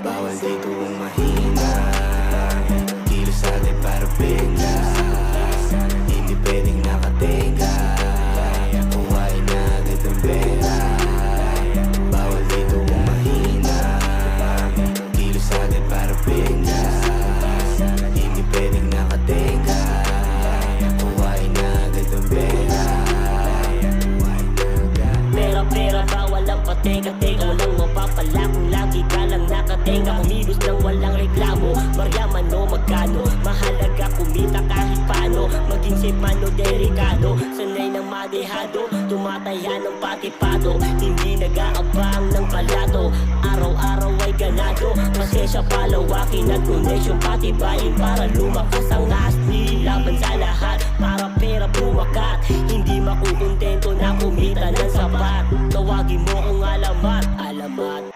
Bawal dito ang mahina, kilos natin para bigla. Hindi pwedeng nakatenga, kuhain na agad ang pera. Bawal dito ang mahina, kilos natin para bigla. Hindi pwedeng nakatenga, kuhain na agad ang pera. Pera, pera, bawal ang pateka-teka. Walang mapapala kung lagi ka lang nakatenga. Kumilos nang walang reklamo, maryaman o magkano. Mahalaga kumita kahit paano, maging safe man o delikado. Sanay ng madehado, tumataya ng patipado. Hindi nag-aabang ng palato, araw-araw ay ganado. Pasensya palawakin at connection patibayin para lumakas ang asli. Laban sa lahat, para pera bumakat. Hindi makukontento na kumita ng sapat. Tawagin mo kung alamat, alamat.